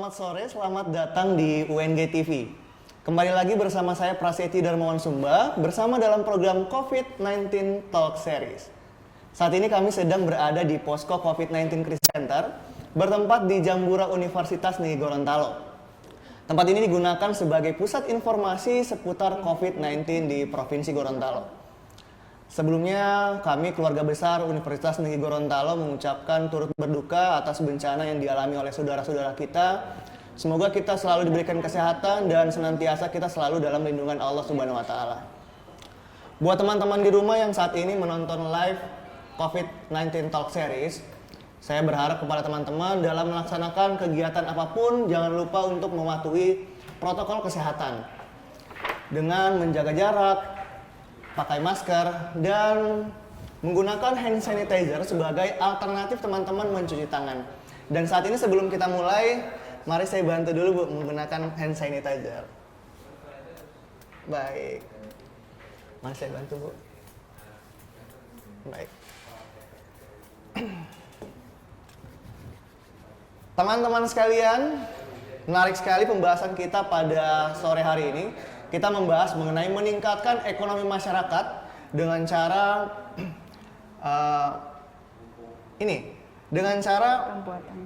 Selamat sore, selamat datang di UNG TV. Kembali lagi bersama saya Prasetyo Darmawan Sumba bersama dalam program COVID-19 Talk Series. Saat ini kami sedang berada di Posko COVID-19 Crisis Center bertempat di Jambura Universitas Negeri Gorontalo. Tempat ini digunakan sebagai pusat informasi seputar COVID-19 di Provinsi Gorontalo. Sebelumnya, kami keluarga besar Universitas Negeri Gorontalo mengucapkan turut berduka atas bencana yang dialami oleh saudara-saudara kita. Semoga kita selalu diberikan kesehatan dan senantiasa kita selalu dalam lindungan Allah Subhanahu wa taala. Buat teman-teman di rumah yang saat ini menonton live COVID-19 Talk Series, saya berharap kepada teman-teman dalam melaksanakan kegiatan apapun jangan lupa untuk mematuhi protokol kesehatan dengan menjaga jarak, pakai masker, dan menggunakan hand sanitizer sebagai alternatif teman-teman mencuci tangan. Dan saat ini sebelum kita mulai, mari saya bantu dulu Bu menggunakan hand sanitizer. Baik. Mari saya bantu Bu. Baik. Teman-teman sekalian, menarik sekali pembahasan kita pada sore hari ini. Kita membahas mengenai meningkatkan ekonomi masyarakat dengan cara dengan cara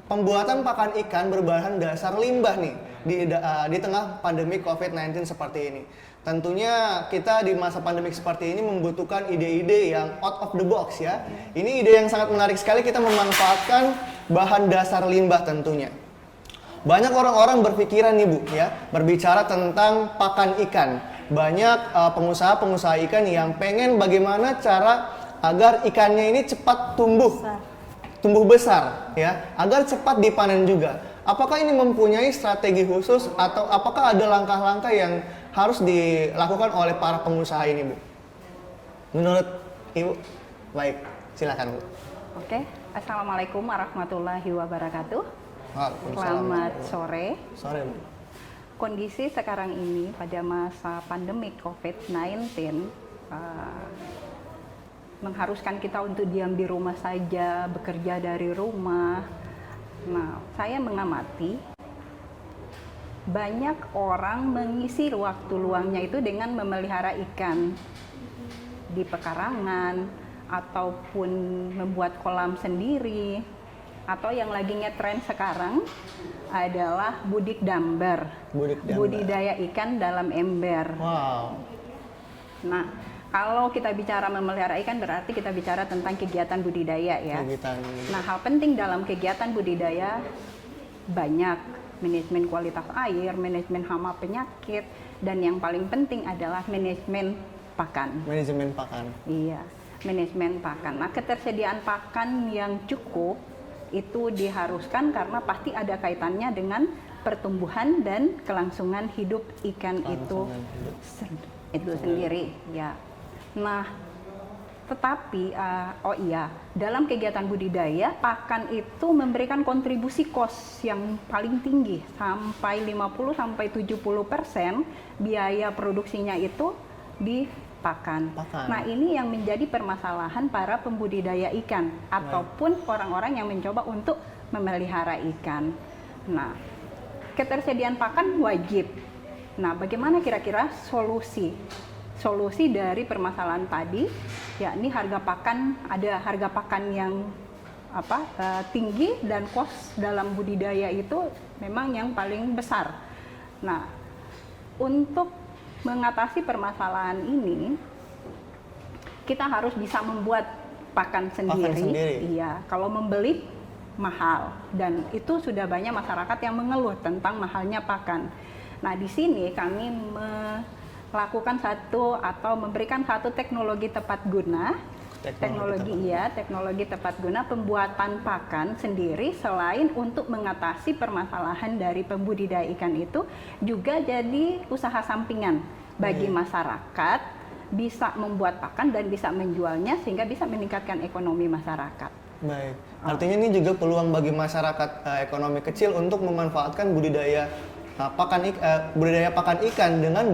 pembuatan pakan ikan berbahan dasar limbah nih di tengah pandemi COVID-19 seperti ini. Tentunya kita di masa pandemi seperti ini membutuhkan ide-ide yang out of the box ya. Ini ide yang sangat menarik sekali, kita memanfaatkan bahan dasar limbah tentunya. Banyak orang-orang berpikiran nih Bu ya, berbicara tentang pakan ikan. Banyak pengusaha-pengusaha ikan yang pengen bagaimana cara agar ikannya ini cepat tumbuh besar ya, agar cepat dipanen juga. Apakah ini mempunyai strategi khusus atau apakah ada langkah-langkah yang harus dilakukan oleh para pengusaha ini Bu? Menurut Ibu? Baik, silakan Bu. Oke, Assalamualaikum warahmatullahi wabarakatuh. Selamat sore. Sore Bu. Kondisi sekarang ini pada masa pandemi COVID-19 mengharuskan kita untuk diam di rumah saja, bekerja dari rumah. Nah, saya mengamati banyak orang mengisi waktu luangnya itu dengan memelihara ikan di pekarangan ataupun membuat kolam sendiri, atau yang lagi ngetren sekarang adalah budik dambar. Budidaya ikan dalam ember. Wow. Nah, kalau kita bicara memelihara ikan berarti kita bicara tentang kegiatan budidaya ya. Nah, hal penting dalam kegiatan budidaya banyak manajemen kualitas air, manajemen hama penyakit, dan yang paling penting adalah manajemen pakan. Manajemen pakan. Iya, manajemen pakan. Nah, ketersediaan pakan yang cukup itu diharuskan karena pasti ada kaitannya dengan pertumbuhan dan kelangsungan hidup ikan itu sendiri ya. Nah, tetapi dalam kegiatan budidaya pakan itu memberikan kontribusi kos yang paling tinggi sampai 50-70% biaya produksinya itu di pakan. Nah, ini yang menjadi permasalahan para pembudidaya ikan ataupun orang-orang yang mencoba untuk memelihara ikan. Nah, ketersediaan pakan wajib. Nah, bagaimana kira-kira solusi dari permasalahan tadi? Yakni harga pakan yang tinggi dan kos dalam budidaya itu memang yang paling besar. Nah, untuk mengatasi permasalahan ini, kita harus bisa membuat pakan sendiri. Iya, kalau membeli mahal dan itu sudah banyak masyarakat yang mengeluh tentang mahalnya pakan. Nah, di sini kami melakukan memberikan satu teknologi tepat guna. Teknologi tepat guna pembuatan pakan sendiri selain untuk mengatasi permasalahan dari pembudidaya ikan itu juga jadi usaha sampingan bagi masyarakat, bisa membuat pakan dan bisa menjualnya sehingga bisa meningkatkan ekonomi masyarakat. Baik, artinya ini juga peluang bagi masyarakat ekonomi kecil untuk memanfaatkan budidaya pakan ikan dengan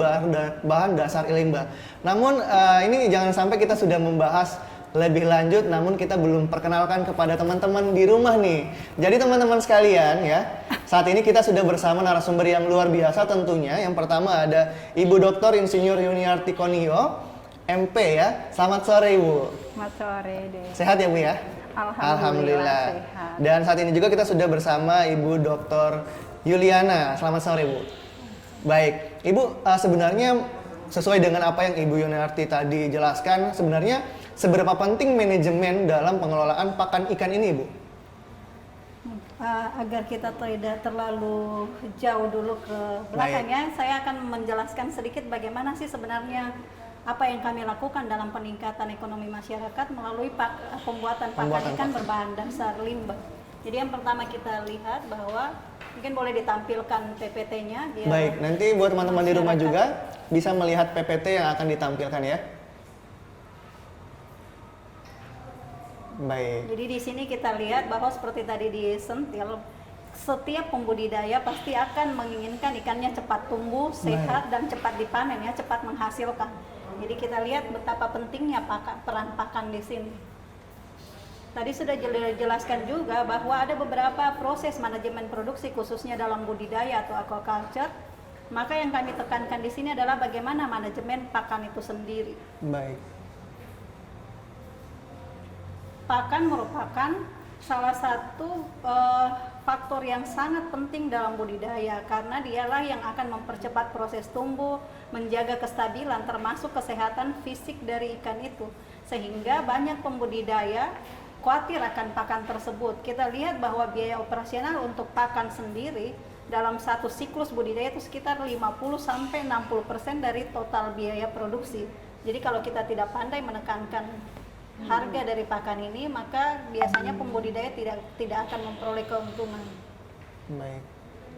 bahan dasar limbah. Namun ini jangan sampai kita sudah membahas lebih lanjut, namun kita belum perkenalkan kepada teman-teman di rumah nih. Jadi teman-teman sekalian ya, Saat ini kita sudah bersama narasumber yang luar biasa tentunya. Yang pertama ada Ibu Dr. Insinyur Yuniarti Konio, MP ya. Selamat sore Ibu. Selamat sore deh. Sehat ya Bu ya? Alhamdulillah sehat. Dan saat ini juga kita sudah bersama Ibu Dr. Yuliana. Selamat sore Bu. Baik, Ibu sebenarnya sesuai dengan apa yang Ibu Yuniarti tadi jelaskan, sebenarnya seberapa penting manajemen dalam pengelolaan pakan ikan ini Bu? Agar kita tidak terlalu jauh dulu ke belakangnya, saya akan menjelaskan sedikit bagaimana sih sebenarnya apa yang kami lakukan dalam peningkatan ekonomi masyarakat melalui pembuatan pakan ikan berbahan dasar limbah. Jadi yang pertama kita lihat bahwa mungkin boleh ditampilkan PPT-nya. Baik, nanti buat teman-teman di rumah juga bisa melihat PPT yang akan ditampilkan ya. Baik. Jadi di sini kita lihat bahwa seperti tadi disentil, setiap pembudidaya pasti akan menginginkan ikannya cepat tumbuh, sehat, dan cepat dipanen ya, cepat menghasilkan. Jadi kita lihat betapa pentingnya peran pakan di sini. Tadi sudah dijelaskan juga bahwa ada beberapa proses manajemen produksi khususnya dalam budidaya atau aquaculture. Maka yang kami tekankan di sini adalah bagaimana manajemen pakan itu sendiri. Baik. Pakan merupakan salah satu faktor yang sangat penting dalam budidaya karena dialah yang akan mempercepat proses tumbuh, menjaga kestabilan termasuk kesehatan fisik dari ikan itu. Sehingga banyak pembudidaya khawatir akan pakan tersebut. Kita lihat bahwa biaya operasional untuk pakan sendiri dalam satu siklus budidaya itu sekitar 50-60% dari total biaya produksi. Jadi kalau kita tidak pandai menekankan harga dari pakan ini, maka biasanya pembudidaya tidak akan memperoleh keuntungan. Baik.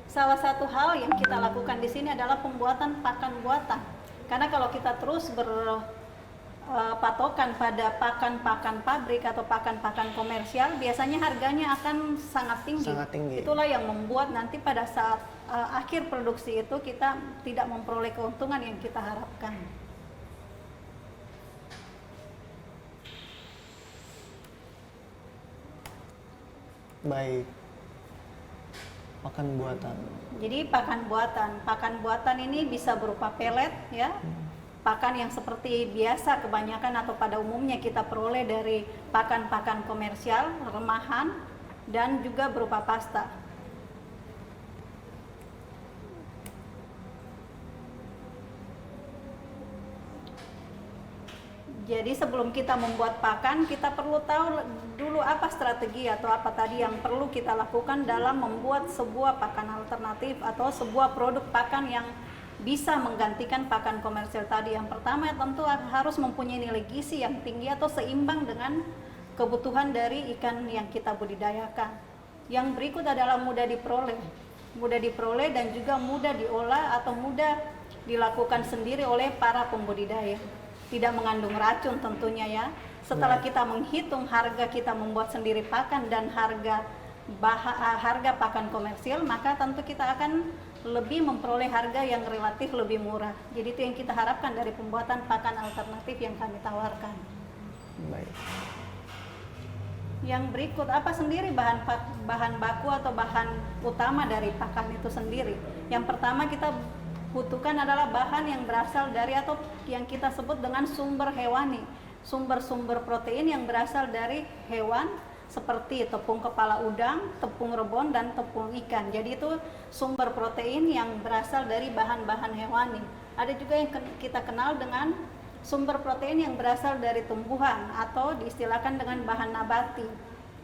Salah satu hal yang kita lakukan di sini adalah pembuatan pakan buatan. Karena kalau kita terus berpatokan pada pakan-pakan pabrik atau pakan-pakan komersial, biasanya harganya akan sangat tinggi. Sangat tinggi. Itulah yang membuat nanti pada saat akhir produksi itu kita tidak memperoleh keuntungan yang kita harapkan. Baik. Pakan buatan. Jadi pakan buatan ini bisa berupa pelet ya. Pakan yang seperti biasa kebanyakan atau pada umumnya kita peroleh dari pakan-pakan komersial, remahan, dan juga berupa pasta. Jadi sebelum kita membuat pakan, kita perlu tahu dulu apa strategi atau apa tadi yang perlu kita lakukan dalam membuat sebuah pakan alternatif atau sebuah produk pakan yang bisa menggantikan pakan komersial tadi. Yang pertama tentu harus mempunyai nilai gizi yang tinggi atau seimbang dengan kebutuhan dari ikan yang kita budidayakan. Yang berikut adalah mudah diperoleh dan juga mudah diolah atau mudah dilakukan sendiri oleh para pembudidaya. Tidak mengandung racun tentunya ya. Setelah kita menghitung harga kita membuat sendiri pakan dan harga pakan komersil, maka tentu kita akan lebih memperoleh harga yang relatif lebih murah. Jadi itu yang kita harapkan dari pembuatan pakan alternatif yang kami tawarkan. Baik. Yang berikut, apa sendiri bahan baku atau bahan utama dari pakan itu sendiri? Yang pertama kita butuhkan adalah bahan yang berasal dari atau yang kita sebut dengan sumber hewani, sumber-sumber protein yang berasal dari hewan seperti tepung kepala udang, tepung rebon, dan tepung ikan. Jadi itu sumber protein yang berasal dari bahan-bahan hewani. Ada juga yang kita kenal dengan sumber protein yang berasal dari tumbuhan atau diistilahkan dengan bahan nabati.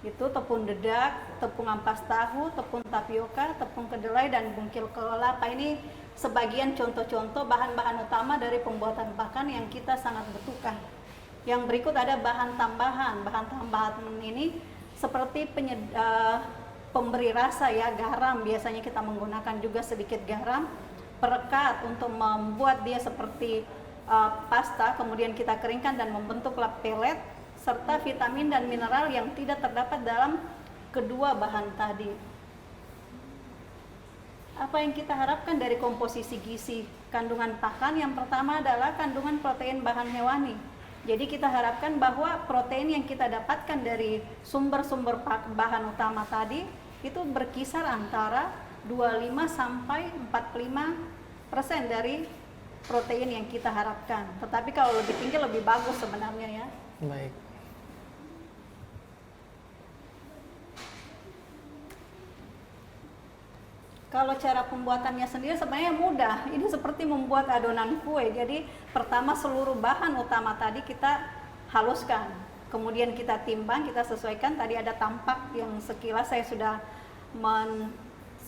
Itu tepung dedak, tepung ampas tahu, tepung tapioka, tepung kedelai, dan bungkil kelapa. Ini sebagian contoh-contoh bahan-bahan utama dari pembuatan pakan yang kita sangat butuhkan. Yang berikut ada bahan tambahan. Bahan tambahan ini seperti pemberi rasa ya, garam. Biasanya kita menggunakan juga sedikit garam, perekat untuk membuat dia seperti pasta, kemudian kita keringkan dan membentuk pelet, serta vitamin dan mineral yang tidak terdapat dalam kedua bahan tadi. Apa yang kita harapkan dari komposisi gizi kandungan pakan? Yang pertama adalah kandungan protein bahan hewani. Jadi kita harapkan bahwa protein yang kita dapatkan dari sumber-sumber bahan utama tadi itu berkisar antara 25 sampai 45% dari protein yang kita harapkan. Tetapi kalau lebih tinggi lebih bagus sebenarnya ya. Baik. Kalau cara pembuatannya sendiri sebenarnya mudah. Ini seperti membuat adonan kue. Jadi pertama seluruh bahan utama tadi kita haluskan. Kemudian kita timbang, kita sesuaikan. Tadi ada tampak yang sekilas saya sudah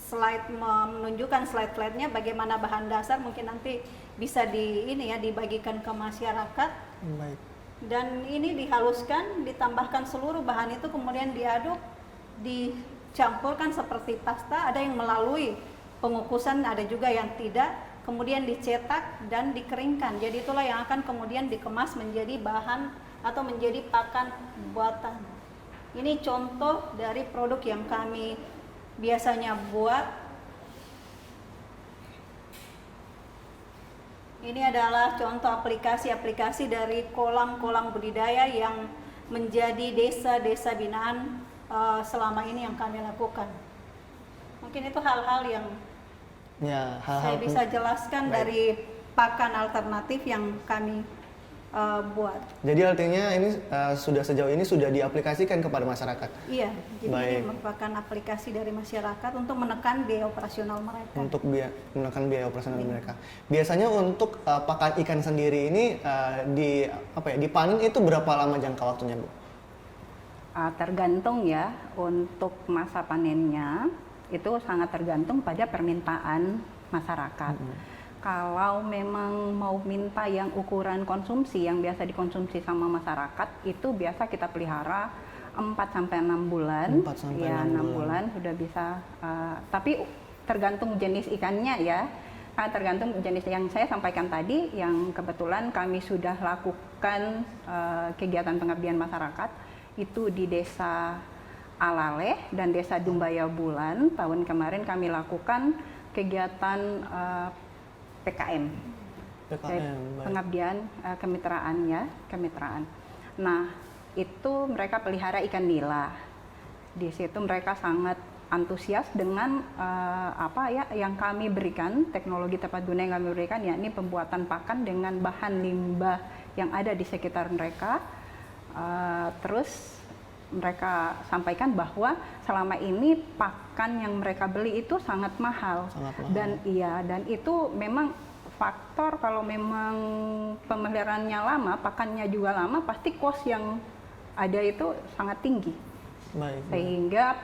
menunjukkan slide-slide-nya bagaimana bahan dasar. Mungkin nanti bisa dibagikan ke masyarakat. Baik. Dan ini dihaluskan, ditambahkan seluruh bahan itu, kemudian diaduk, dicampurkan seperti pasta. Ada yang melalui pengukusan, ada juga yang tidak. Kemudian dicetak dan dikeringkan. Jadi itulah yang akan kemudian dikemas menjadi bahan atau menjadi pakan buatan. Ini contoh dari produk yang kami biasanya buat. Ini adalah contoh aplikasi-aplikasi dari kolam-kolam budidaya yang menjadi desa-desa binaan selama ini yang kami lakukan. Mungkin itu hal-hal yang saya bisa jelaskan dari pakan alternatif yang kami buat. Jadi artinya ini sudah sejauh ini sudah diaplikasikan kepada masyarakat. Iya, jadi ini merupakan aplikasi dari masyarakat untuk menekan biaya operasional mereka. Untuk menekan biaya operasional mereka. Biasanya untuk pakan ikan sendiri ini dipanen itu berapa lama jangka waktunya, Bu? Tergantung ya, untuk masa panennya itu sangat tergantung pada permintaan masyarakat. Kalau memang mau minta yang ukuran konsumsi yang biasa dikonsumsi sama masyarakat, itu biasa kita pelihara 4-6 bulan. 6 bulan sudah bisa. Tapi tergantung jenis ikannya ya. Tergantung jenis yang saya sampaikan tadi, yang kebetulan kami sudah lakukan kegiatan pengabdian masyarakat itu di Desa Alaleh dan Desa Dumbaya Bulan. Tahun kemarin kami lakukan kegiatan PKM, pengabdian kemitraan. Nah, itu mereka pelihara ikan nila. Di situ mereka sangat antusias dengan yang kami berikan, teknologi tepat guna yang kami berikan, yakni pembuatan pakan dengan bahan limbah yang ada di sekitar mereka. Terus mereka sampaikan bahwa selama ini pakan yang mereka beli itu sangat mahal. Dan itu memang faktor, kalau memang pemeliharaannya lama, pakannya juga lama, pasti cost yang ada itu sangat tinggi. Sehingga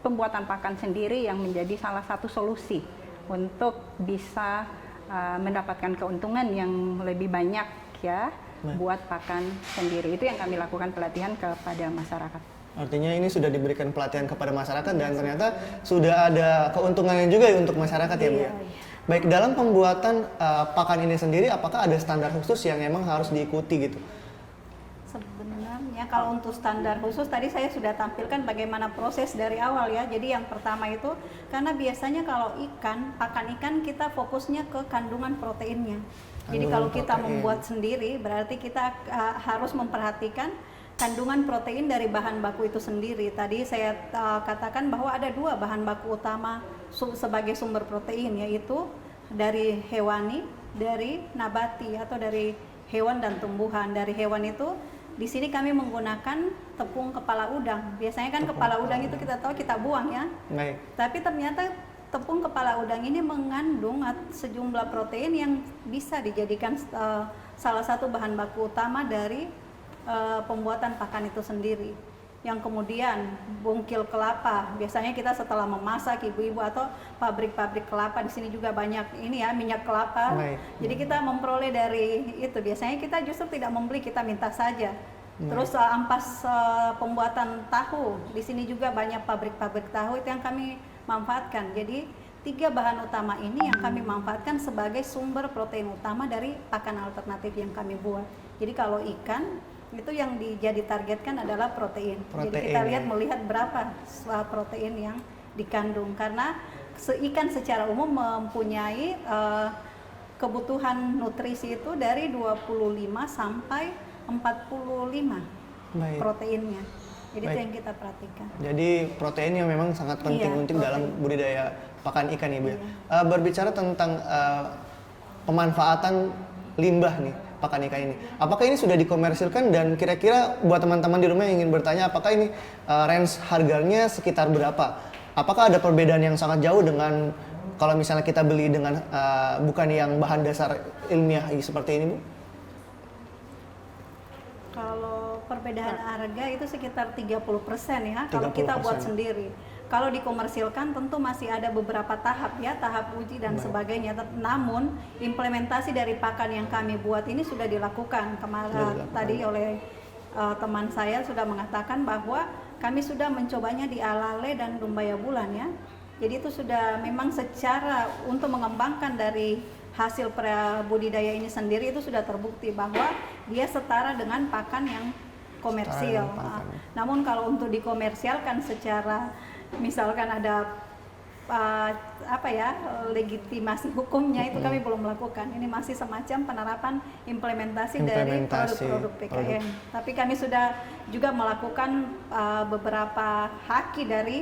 pembuatan pakan sendiri yang menjadi salah satu solusi untuk bisa mendapatkan keuntungan yang lebih banyak ya. Buat pakan sendiri. Itu yang kami lakukan pelatihan kepada masyarakat. Artinya ini sudah diberikan pelatihan kepada masyarakat dan ternyata sudah ada keuntungannya juga ya untuk masyarakat ya Bu ya. Baik, dalam pembuatan pakan ini sendiri apakah ada standar khusus yang memang harus diikuti gitu? Sebenarnya kalau untuk standar khusus tadi saya sudah tampilkan bagaimana proses dari awal ya. Jadi yang pertama itu karena biasanya kalau pakan ikan kita fokusnya ke kandungan proteinnya. Jadi kalau kita membuat sendiri berarti kita harus memperhatikan kandungan protein dari bahan baku itu sendiri. Tadi saya katakan bahwa ada 2 bahan baku utama sebagai sumber protein, yaitu dari hewani, dari nabati atau dari hewan dan tumbuhan. Dari hewan itu di sini kami menggunakan tepung kepala udang. Biasanya kan kepala udang itu kita tahu kita buang ya. Tapi ternyata tepung kepala udang ini mengandung sejumlah protein yang bisa dijadikan salah satu bahan baku utama dari pembuatan pakan itu sendiri. Yang kemudian bungkil kelapa, biasanya kita setelah memasak, ibu-ibu atau pabrik-pabrik kelapa di sini juga banyak minyak kelapa. Jadi kita memperoleh dari itu. Biasanya kita justru tidak membeli, kita minta saja. Terus ampas pembuatan tahu, di sini juga banyak pabrik-pabrik tahu, itu yang kami manfaatkan. Jadi 3 bahan utama ini yang kami manfaatkan sebagai sumber protein utama dari pakan alternatif yang kami buat. Jadi kalau ikan itu yang jadi targetkan adalah protein. Jadi kita melihat berapa protein yang dikandung, karena ikan secara umum mempunyai kebutuhan nutrisi itu dari 25 sampai 45 proteinnya. Jadi Baik. itu yang kita perhatikan. Jadi protein yang memang sangat penting Iya, untuk protein. dalam budidaya pakan ikan Ibu ya. Iya. Berbicara tentang pemanfaatan limbah nih pakan ikan ini. Apakah ini sudah dikomersilkan dan kira-kira buat teman-teman di rumah yang ingin bertanya apakah ini range harganya sekitar berapa? Apakah ada perbedaan yang sangat jauh dengan kalau misalnya kita beli dengan bukan yang bahan dasar ilmiah seperti ini, Bu? Kalau perbedaan harga itu sekitar 30% ya kalau kita 30%. buat sendiri. Kalau dikomersilkan tentu masih ada beberapa tahap ya, tahap uji dan sebagainya. Namun implementasi dari pakan yang kami buat ini sudah dilakukan. Kemarin tadi oleh teman saya sudah mengatakan bahwa kami sudah mencobanya di Alale dan Dumbaya Bulan ya. Jadi itu sudah memang secara untuk mengembangkan dari hasil budidaya ini sendiri itu sudah terbukti bahwa dia setara dengan pakan yang komersil. Setara dengan pakan. Namun kalau untuk dikomersialkan secara misalkan ada legitimasi hukumnya itu kami belum melakukan. Ini masih semacam penerapan implementasi dari produk-produk PKN. Tapi kami sudah juga melakukan beberapa haki dari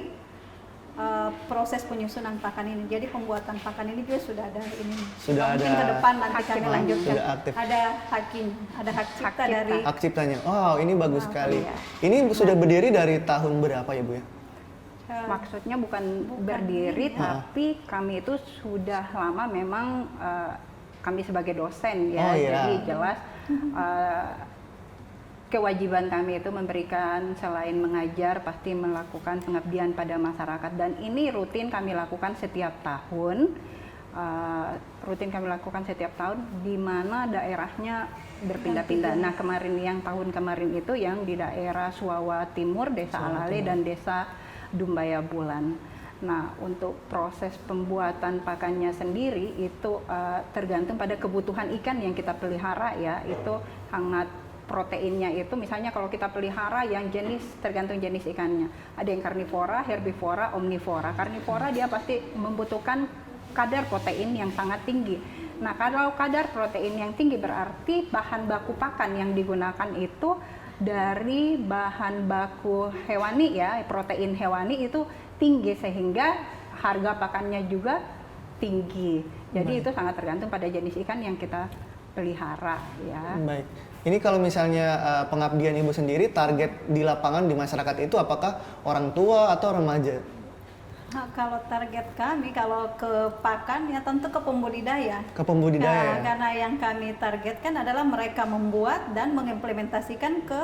proses penyusunan pakan ini. Jadi pembuatan pakan ini juga sudah ada ini. Sudah Mungkin ada ke depan nanti kami haknya, lanjutkan. sudah aktif. Ada hakinya, ada hak cipta cipta. dari Hak ciptanya. Wow, ini bagus sekali. iya. Ini sudah berdiri dari tahun berapa ya, Bu ya? Maksudnya bukan berdiri, ini, tapi kami itu sudah lama memang kami sebagai dosen ya, Oh, iya. jadi jelas kewajiban kami itu memberikan selain mengajar pasti melakukan pengabdian pada masyarakat dan ini rutin kami lakukan setiap tahun. Di mana daerahnya berpindah-pindah. Nah yang tahun kemarin itu yang di daerah Suwawa Timur, Desa Alale dan Desa Dumbaya Bulan. Nah untuk proses pembuatan pakannya sendiri itu tergantung pada kebutuhan ikan yang kita pelihara ya, itu sangat proteinnya itu misalnya kalau kita pelihara yang jenis tergantung jenis ikannya. Ada yang karnivora, herbivora, omnivora. Karnivora dia pasti membutuhkan kadar protein yang sangat tinggi. Nah, kalau kadar protein yang tinggi berarti bahan baku pakan yang digunakan itu dari bahan baku hewani ya, protein hewani itu tinggi sehingga harga pakannya juga tinggi. Jadi itu sangat tergantung pada jenis ikan yang kita pelihara ya. Baik. Ini kalau misalnya pengabdian Ibu sendiri, target di lapangan di masyarakat itu apakah orang tua atau remaja? Nah, kalau target kami kalau ke pakan ya tentu ke pembudidaya. Ke pembudidaya ya? Karena yang kami targetkan adalah mereka membuat dan mengimplementasikan ke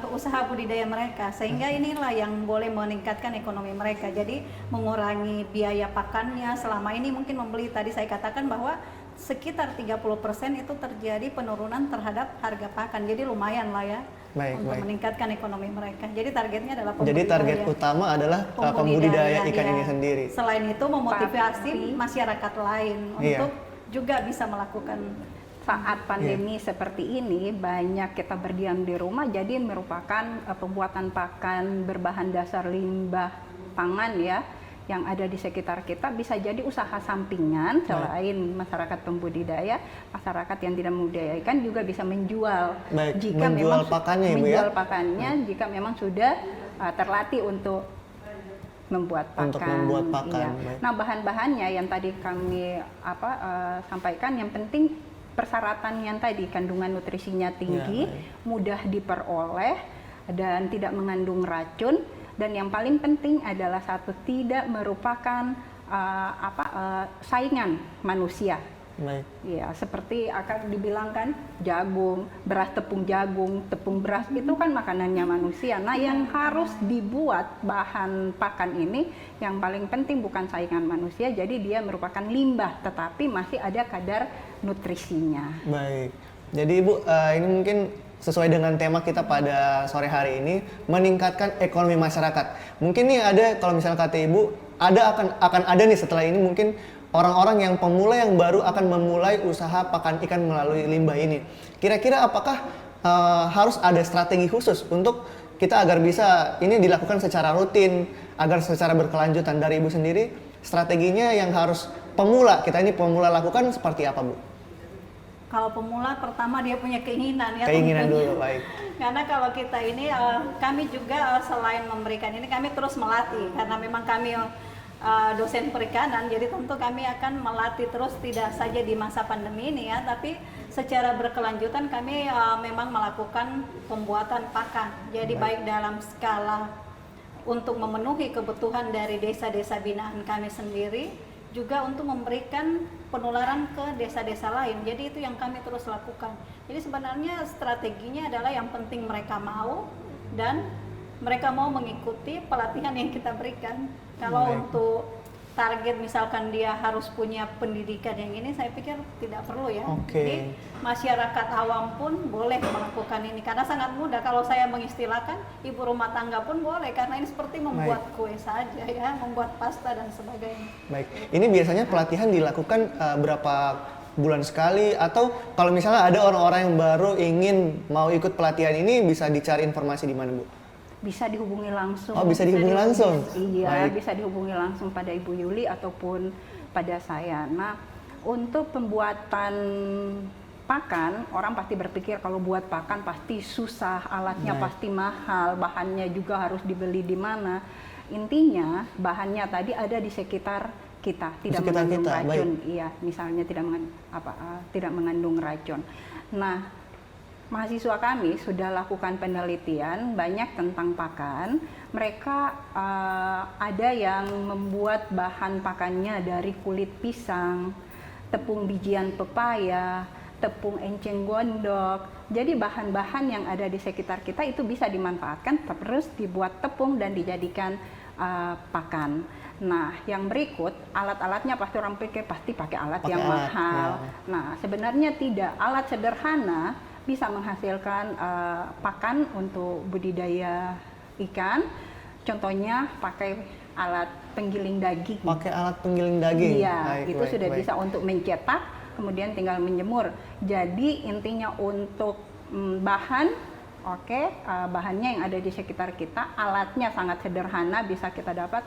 usaha budidaya mereka, sehingga inilah yang boleh meningkatkan ekonomi mereka. Jadi mengurangi biaya pakannya. Selama ini mungkin membeli, tadi saya katakan bahwa sekitar 30% itu terjadi penurunan terhadap harga pakan. Jadi lumayan lah ya untuk meningkatkan ekonomi mereka. Jadi targetnya adalah pembudidaya. Jadi target utama adalah pembudidaya ikan ini sendiri. Selain itu memotivasi masyarakat lain untuk juga bisa melakukan. Saat pandemi seperti ini banyak kita berdiam di rumah, jadi merupakan pembuatan pakan berbahan dasar limbah pangan ya yang ada di sekitar kita bisa jadi usaha sampingan selain masyarakat pembudidaya, masyarakat yang tidak membudidaya ikan juga bisa menjual. Jika menjual memang pakannya, Ibu, menjual ya? pakannya jika memang sudah terlatih untuk membuat pakan. Untuk membuat pakan. Iya. Nah, bahan-bahannya yang tadi kami sampaikan, yang penting persyaratan yang tadi, kandungan nutrisinya tinggi, mudah diperoleh dan tidak mengandung racun, dan yang paling penting adalah satu, tidak merupakan saingan manusia. Baik. Ya, seperti akan dibilangkan jagung, beras tepung jagung, tepung beras itu kan makanannya manusia. Nah, yang harus dibuat bahan pakan ini yang paling penting bukan saingan manusia, jadi dia merupakan limbah tetapi masih ada kadar nutrisinya. Baik. Jadi Ibu, ini mungkin sesuai dengan tema kita pada sore hari ini, meningkatkan ekonomi masyarakat. Mungkin nih ada, kalau misalnya kata Ibu, akan ada nih setelah ini mungkin orang-orang yang pemula yang baru akan memulai usaha pakan ikan melalui limbah ini. Kira-kira apakah harus ada strategi khusus untuk kita agar bisa ini dilakukan secara rutin, agar secara berkelanjutan? Dari Ibu sendiri, strateginya yang harus kita ini pemula lakukan seperti apa, Bu? Kalau pemula pertama dia punya keinginan ya. Keinginan tentunya. dulu, baik. Karena kalau kita ini kami juga selain memberikan ini kami terus melatih karena memang kami dosen perikanan, jadi tentu kami akan melatih terus tidak saja di masa pandemi ini ya, tapi secara berkelanjutan kami memang melakukan pembuatan pakan. Jadi baik dalam skala untuk memenuhi kebutuhan dari desa-desa binaan kami sendiri, juga untuk memberikan penularan ke desa-desa lain. Jadi itu yang kami terus lakukan. Jadi sebenarnya strateginya adalah yang penting mereka mau dan mereka mau mengikuti pelatihan yang kita berikan. Kalau untuk target misalkan dia harus punya pendidikan yang ini, saya pikir tidak perlu ya. Jadi masyarakat awam pun boleh melakukan ini karena sangat mudah. Kalau saya mengistilahkan, ibu rumah tangga pun boleh karena ini seperti membuat kue saja ya, membuat pasta dan sebagainya. Baik, ini biasanya pelatihan dilakukan berapa bulan sekali, atau kalau misalnya ada orang-orang yang baru ingin mau ikut pelatihan ini, bisa dicari informasi di mana, Bu? Bisa dihubungi langsung. Oh, bisa dihubungi langsung? Iya, Baik. bisa dihubungi langsung pada Ibu Yuli ataupun pada saya. Nah, untuk pembuatan pakan, orang pasti berpikir kalau buat pakan pasti susah, alatnya pasti mahal, bahannya juga harus dibeli di mana. Intinya, bahannya tadi ada di sekitar kita, tidak mengandung racun. Iya, misalnya tidak mengandung racun. Nah, mahasiswa kami sudah lakukan penelitian banyak tentang pakan. Mereka ada yang membuat bahan pakannya dari kulit pisang, tepung bijian pepaya, tepung enceng gondok. Jadi bahan-bahan yang ada di sekitar kita itu bisa dimanfaatkan terus dibuat tepung dan dijadikan pakan. Nah, yang berikut alat-alatnya pasti orang pikir pasti pakai alat yang mahal. Nah, sebenarnya tidak. Alat sederhana bisa menghasilkan pakan untuk budidaya ikan. Contohnya pakai alat penggiling daging. Pakai alat penggiling daging? Iya, itu sudah bisa untuk mencetak, kemudian tinggal menjemur. Jadi intinya untuk bahan, bahannya yang ada di sekitar kita, alatnya sangat sederhana bisa kita dapat.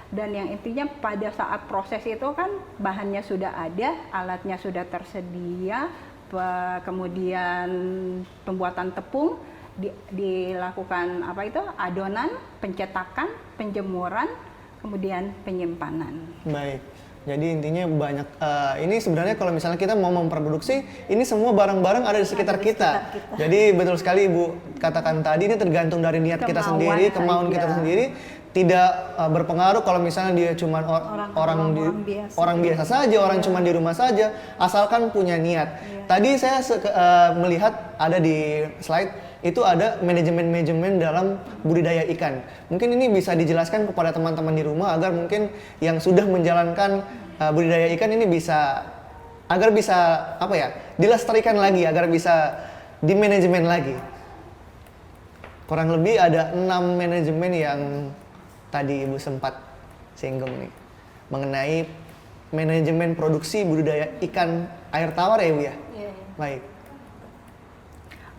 Dan yang intinya pada saat proses itu kan bahannya sudah ada, alatnya sudah tersedia, kemudian pembuatan tepung dilakukan adonan, pencetakan, penjemuran, kemudian penyimpanan. Baik, jadi intinya banyak. Ini sebenarnya kalau misalnya kita mau memproduksi, ini semua barang-barang ada di sekitar kita. Jadi betul sekali Ibu katakan tadi, ini tergantung dari niat kita sendiri, kemauan kita sendiri. Tidak berpengaruh kalau misalnya dia cuma orang biasa saja, orang cuma di rumah saja, asalkan punya niat. Tadi saya melihat ada di slide itu ada manajemen dalam budidaya ikan. Mungkin ini bisa dijelaskan kepada teman-teman di rumah agar mungkin yang sudah menjalankan budidaya ikan ini agar bisa dilestarikan lagi, agar bisa dimanajemen lagi. Kurang lebih ada 6 manajemen yang tadi Ibu sempat singgung nih mengenai manajemen produksi budidaya ikan air tawar ya Ibu ya? Iya. Baik.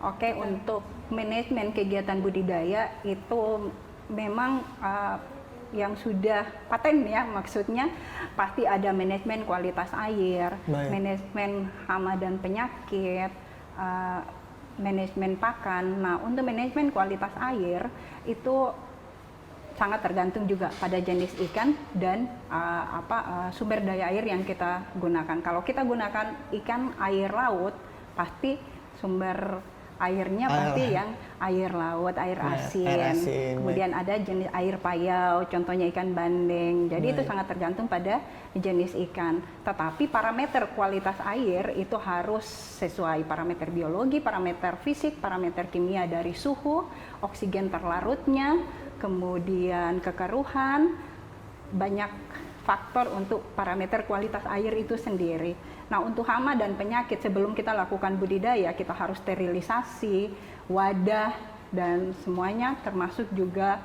Oke, untuk manajemen kegiatan budidaya itu memang yang sudah paten ya, maksudnya pasti ada manajemen kualitas air, manajemen hama dan penyakit, manajemen pakan. Nah, untuk manajemen kualitas air itu sangat tergantung juga pada jenis ikan dan sumber daya air yang kita gunakan. Kalau kita gunakan ikan air laut, pasti sumber airnya pasti yang air laut, air asin. Kemudian ada jenis air payau, contohnya ikan bandeng. Jadi itu sangat tergantung pada jenis ikan. Tetapi parameter kualitas air itu harus sesuai parameter biologi, parameter fisik, parameter kimia dari suhu, oksigen terlarutnya, kemudian kekeruhan, banyak faktor untuk parameter kualitas air itu sendiri. Nah, untuk hama dan penyakit sebelum kita lakukan budidaya, kita harus sterilisasi wadah dan semuanya, termasuk juga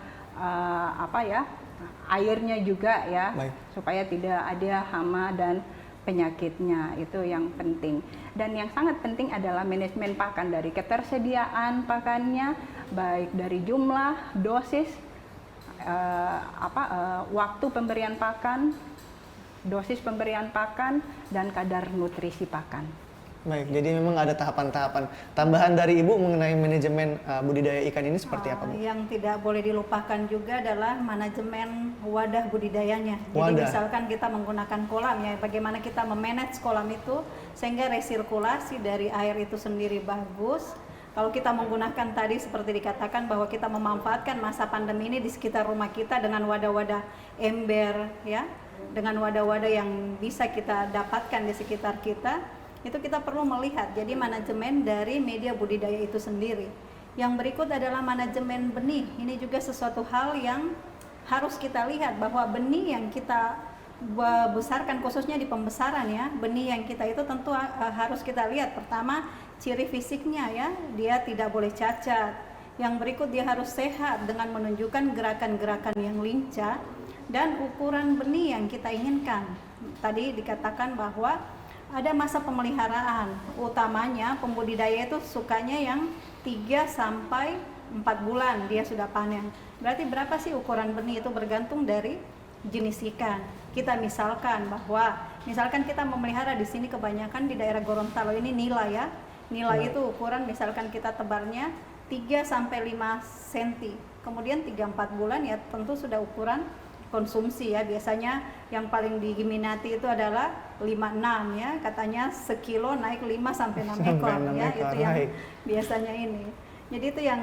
airnya juga ya, supaya tidak ada hama dan penyakitnya. Itu yang penting. Dan yang sangat penting adalah manajemen pakan, dari ketersediaan pakannya, baik dari jumlah, dosis, waktu pemberian pakan, dosis pemberian pakan, dan kadar nutrisi pakan. Baik, jadi memang ada tahapan-tahapan. Tambahan dari Ibu mengenai manajemen budidaya ikan ini seperti apa, Bu? Yang tidak boleh dilupakan juga adalah manajemen wadah budidayanya. Jadi Wadah. misalkan kita menggunakan kolam ya, bagaimana kita memanage kolam itu sehingga resirkulasi dari air itu sendiri bagus. Kalau kita menggunakan tadi seperti dikatakan bahwa kita memanfaatkan masa pandemi ini di sekitar rumah kita dengan wadah-wadah ember ya, dengan wadah-wadah yang bisa kita dapatkan di sekitar kita, itu kita perlu melihat. Jadi manajemen dari media budidaya itu sendiri. Yang berikut adalah manajemen benih. Ini juga sesuatu hal yang harus kita lihat, bahwa benih yang kita besarkan khususnya di pembesaran ya, benih yang kita itu tentu harus kita lihat. Pertama, ciri fisiknya ya, dia tidak boleh cacat. Yang berikut, dia harus sehat dengan menunjukkan gerakan-gerakan yang lincah, dan ukuran benih yang kita inginkan. Tadi dikatakan bahwa ada masa pemeliharaan, utamanya pembudidaya itu sukanya yang 3 sampai 4 bulan dia sudah panen. Berarti berapa sih ukuran benih itu bergantung dari jenis ikan. Kita misalkan bahwa kita memelihara di sini kebanyakan di daerah Gorontalo ini nila ya. Nila itu ukuran misalkan kita tebarnya 3 sampai 5 cm. Kemudian 3-4 bulan ya tentu sudah ukuran konsumsi ya. Biasanya yang paling diminati itu adalah 5-6 ya, katanya sekilo naik 5 sampai 6 ekor ya, itu yang biasanya ini. Jadi itu yang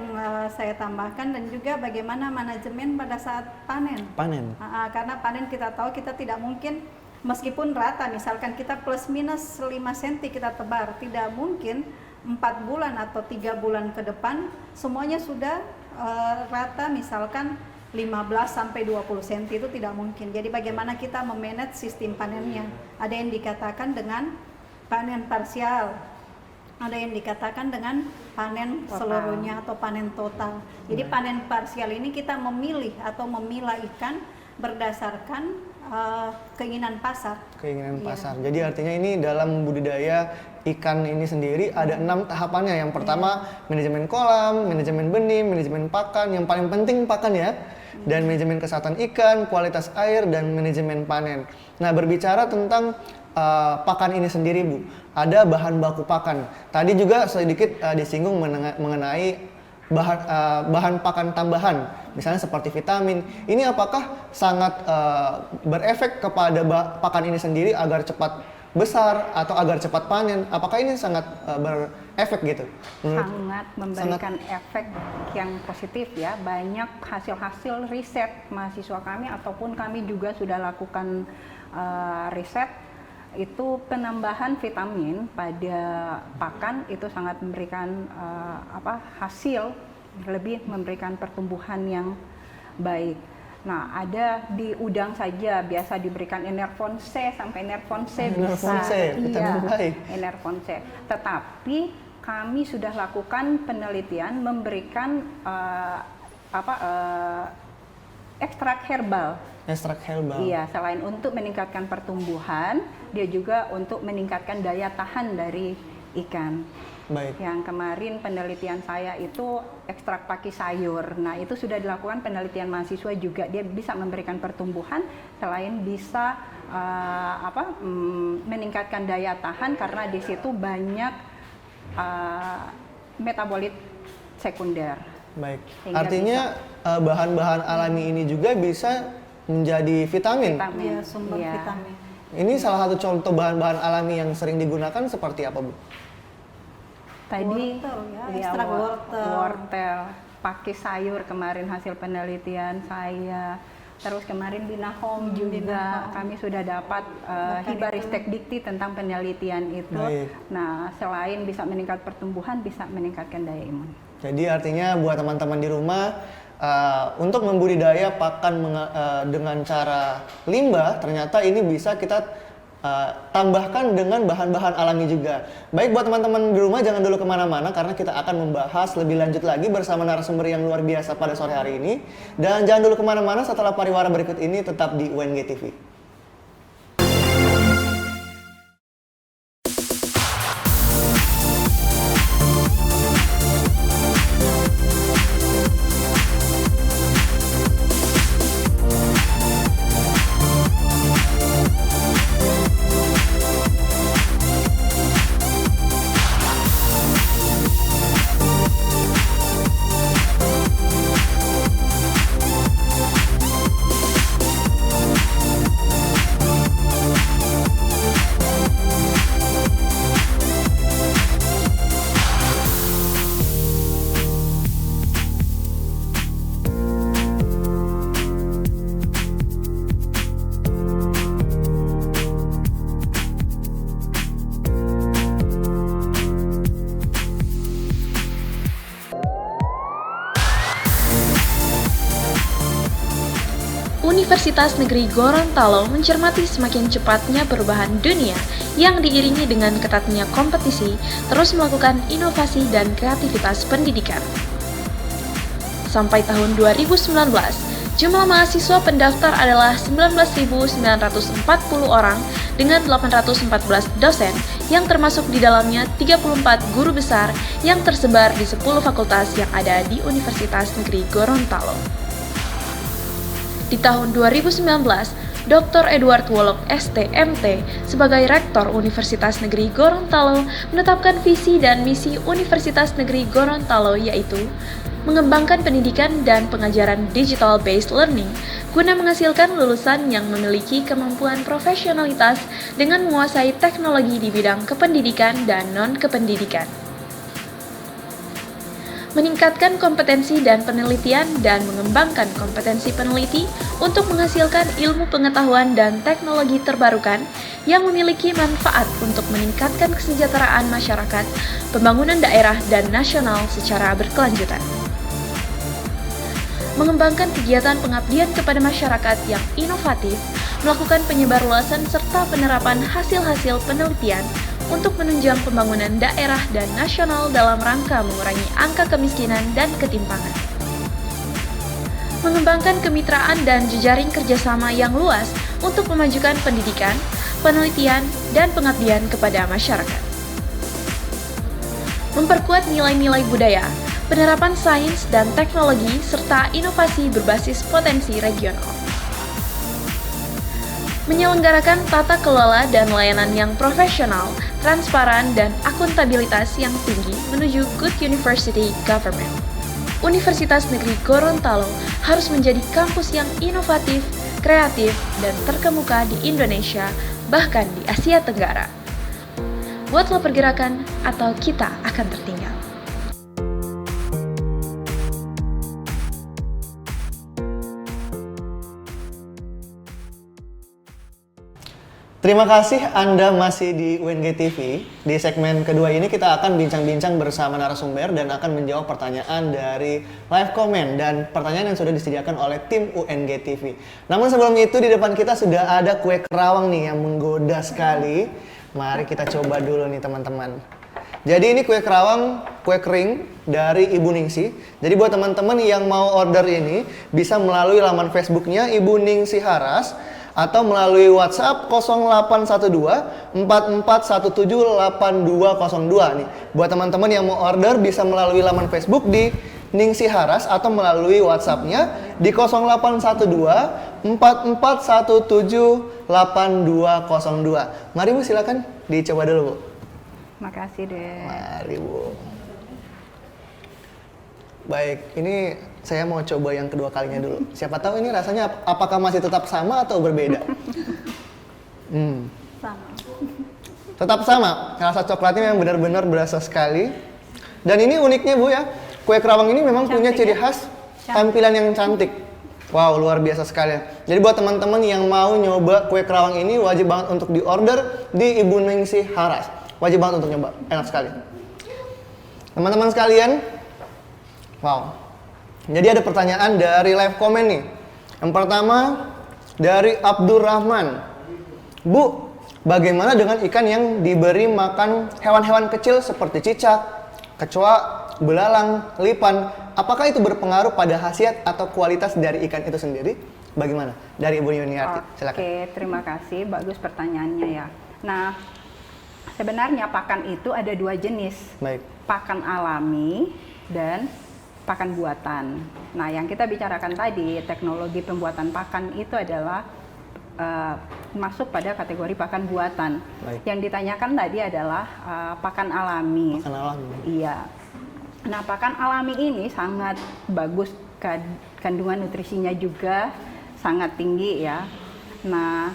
saya tambahkan, dan juga bagaimana manajemen pada saat panen. Karena panen kita tahu kita tidak mungkin meskipun rata, misalkan kita plus minus 5 cm kita tebar, tidak mungkin 4 bulan atau 3 bulan ke depan semuanya sudah rata misalkan 15 sampai 20 cm, itu tidak mungkin. Jadi bagaimana kita memanage sistem panennya. Ada yang dikatakan dengan panen parsial, ada yang dikatakan dengan panen seluruhnya atau panen total. Jadi panen parsial ini kita memilih atau memilah ikan berdasarkan keinginan pasar. Pasar. Jadi artinya ini dalam budidaya ikan ini sendiri ada 6 tahapannya. Yang pertama manajemen kolam, manajemen benih, manajemen pakan, yang paling penting pakan ya, dan manajemen kesehatan ikan, kualitas air, dan manajemen panen. Nah, berbicara tentang pakan ini sendiri, Bu, ada bahan baku pakan. Tadi juga sedikit disinggung mengenai bahan pakan tambahan, misalnya seperti vitamin. Ini apakah sangat berefek kepada pakan ini sendiri agar cepat besar atau agar cepat panen? Apakah ini sangat berefek gitu? Sangat memberikan efek yang positif ya. Banyak hasil-hasil riset mahasiswa kami ataupun kami juga sudah lakukan riset, itu penambahan vitamin pada pakan itu sangat memberikan hasil, lebih memberikan pertumbuhan yang baik. Nah, ada di udang saja biasa diberikan Enervon C sampai Enervon C bisa, Enervon C. Tetapi kami sudah lakukan penelitian memberikan ekstrak herbal. Iya, selain untuk meningkatkan pertumbuhan, dia juga untuk meningkatkan daya tahan dari ikan. Baik. Yang kemarin penelitian saya itu ekstrak paki sayur. Nah, itu sudah dilakukan penelitian mahasiswa juga. Dia bisa memberikan pertumbuhan selain bisa meningkatkan daya tahan, karena di situ banyak metabolit sekunder. Baik. Artinya bahan-bahan alami ini juga bisa menjadi vitamin. Iya, sumber vitamin. Ini salah satu contoh bahan-bahan alami yang sering digunakan seperti apa, Bu? Tadi ekstrak wortel, pakai sayur kemarin hasil penelitian saya. Terus kemarin di Nahom juga kami sudah dapat Hibaristek Dikti tentang penelitian itu. Baik. Nah, selain bisa meningkat pertumbuhan, bisa meningkatkan daya imun. Jadi artinya buat teman-teman di rumah, untuk membudidaya pakan dengan cara limbah, ternyata ini bisa kita tambahkan dengan bahan-bahan alami juga. Baik, buat teman-teman di rumah jangan dulu kemana-mana, karena kita akan membahas lebih lanjut lagi bersama narasumber yang luar biasa pada sore hari ini. Dan jangan dulu kemana-mana, setelah pariwara berikut ini tetap di UNG TV. Universitas Negeri Gorontalo mencermati semakin cepatnya perubahan dunia yang diiringi dengan ketatnya kompetisi, terus melakukan inovasi dan kreativitas pendidikan. Sampai tahun 2019, jumlah mahasiswa pendaftar adalah 19.940 orang dengan 814 dosen yang termasuk di dalamnya 34 guru besar yang tersebar di 10 fakultas yang ada di Universitas Negeri Gorontalo. Di tahun 2019, Dr. Edward Wolok STMT sebagai Rektor Universitas Negeri Gorontalo menetapkan visi dan misi Universitas Negeri Gorontalo, yaitu mengembangkan pendidikan dan pengajaran digital-based learning guna menghasilkan lulusan yang memiliki kemampuan profesionalitas dengan menguasai teknologi di bidang kependidikan dan non-kependidikan. Meningkatkan kompetensi dan penelitian dan mengembangkan kompetensi peneliti untuk menghasilkan ilmu pengetahuan dan teknologi terbarukan yang memiliki manfaat untuk meningkatkan kesejahteraan masyarakat, pembangunan daerah dan nasional secara berkelanjutan. Mengembangkan kegiatan pengabdian kepada masyarakat yang inovatif, melakukan penyebarluasan serta penerapan hasil-hasil penelitian untuk menunjang pembangunan daerah dan nasional dalam rangka mengurangi angka kemiskinan dan ketimpangan. Mengembangkan kemitraan dan jejaring kerjasama yang luas untuk memajukan pendidikan, penelitian, dan pengabdian kepada masyarakat. Memperkuat nilai-nilai budaya, penerapan sains dan teknologi, serta inovasi berbasis potensi regional. Menyelenggarakan tata kelola dan layanan yang profesional, transparan, dan akuntabilitas yang tinggi menuju good university government. Universitas Negeri Gorontalo harus menjadi kampus yang inovatif, kreatif, dan terkemuka di Indonesia, bahkan di Asia Tenggara. Buatlah pergerakan atau kita akan tertinggal. Terima kasih Anda masih di UNG TV. Di segmen kedua ini kita akan bincang-bincang bersama narasumber dan akan menjawab pertanyaan dari live comment dan pertanyaan yang sudah disediakan oleh tim UNG TV. Namun sebelum itu di depan kita sudah ada kue kerawang nih yang menggoda sekali. Mari kita coba dulu nih teman-teman. Jadi ini kue kerawang, kue kering dari Ibu Ningsi. Jadi buat teman-teman yang mau order ini bisa melalui laman Facebooknya Ibu Ningsi Haras atau melalui WhatsApp 0812 44178202 nih. Buat teman-teman yang mau order bisa melalui laman Facebook di Ningsi Haras atau melalui WhatsApp-nya di 0812 44178202. Mari Bu, silakan dicoba dulu Bu. Makasih deh. Mari Bu. Baik, ini saya mau coba yang kedua kalinya dulu. Siapa tahu ini rasanya apakah masih tetap sama atau berbeda? Sama. Tetap sama. Rasa coklatnya memang benar-benar berasa sekali. Dan ini uniknya Bu ya, kue kerawang ini memang punya ciri khas tampilan yang cantik. Wow, luar biasa sekali. Jadi buat teman-teman yang mau nyoba kue kerawang ini wajib banget untuk diorder di Ibu Ningsi Haras. Wajib banget untuk nyoba, enak sekali. Teman-teman sekalian, wow. Jadi ada pertanyaan dari live comment nih. Yang pertama dari Abdurrahman. Bu, bagaimana dengan ikan yang diberi makan hewan-hewan kecil seperti cicak, kecoa, belalang, lipan? Apakah itu berpengaruh pada khasiat atau kualitas dari ikan itu sendiri? Bagaimana? Dari Ibu Yuniarti, silakan. Oke, terima kasih. Bagus pertanyaannya ya. Nah, sebenarnya pakan itu ada dua jenis. Baik. Pakan alami dan pakan buatan. Nah, yang kita bicarakan tadi, teknologi pembuatan pakan itu adalah masuk pada kategori pakan buatan. Baik. Yang ditanyakan tadi adalah pakan alami. Pakan alami. Iya. Nah, pakan alami ini sangat bagus, kandungan nutrisinya juga sangat tinggi ya. Nah,